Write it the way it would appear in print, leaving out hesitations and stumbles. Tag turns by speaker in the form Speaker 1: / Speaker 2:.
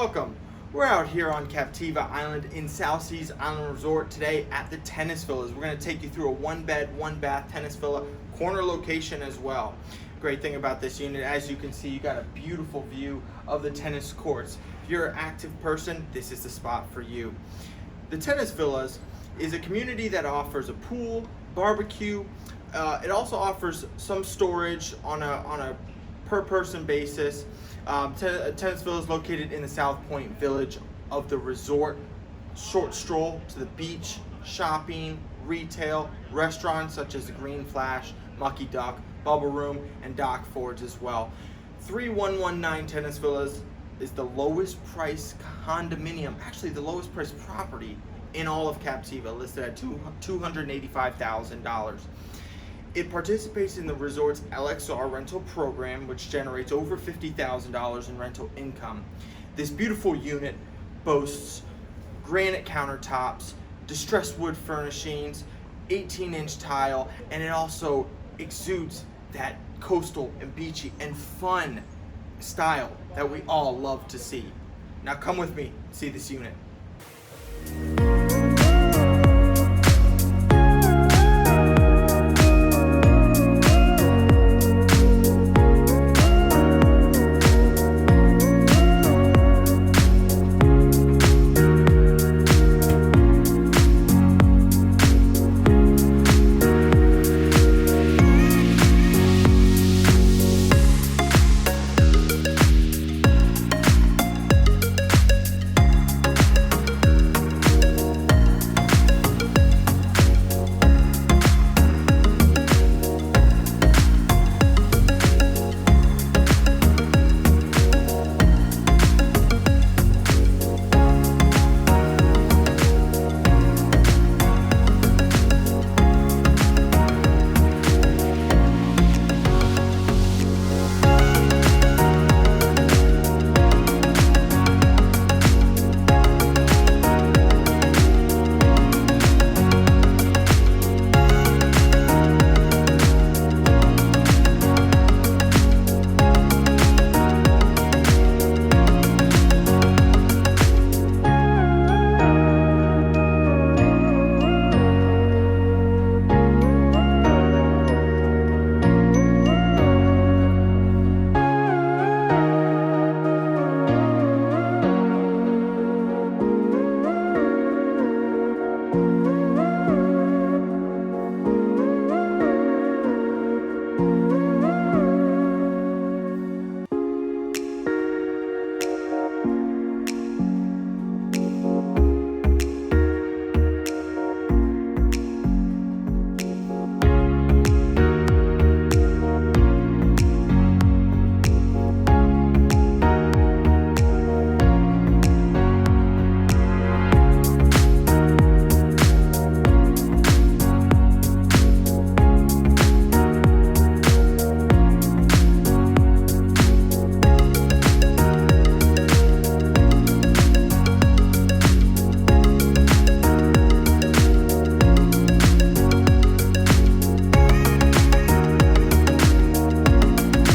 Speaker 1: welcome. We're out here on Captiva Island in South Seas Island Resort today at the tennis villas. We're going to take you through a one bed, one bath tennis villa, corner location as well. Great thing about this unit, as you can see, you got a beautiful view of the tennis courts. If you're an active person, this is the spot for you. The tennis villas is a community that offers a pool, barbecue. It also offers some storage on a per person basis. Tennis Villa is located in the South Point village of the resort. Short stroll to the beach, shopping, retail, restaurants such as the Green Flash, Mucky Duck, Bubble Room, and Dock Forge as well. 3119 Tennis Villas is the lowest price condominium, actually the lowest price property in all of Captiva, listed at $285,000. It participates in the resort's LXR rental program, which generates over $50,000 in rental income. This beautiful unit boasts granite countertops, distressed wood furnishings, 18-inch tile, and it also exudes that coastal and beachy and fun style that we all love to see. Now come with me, see this unit.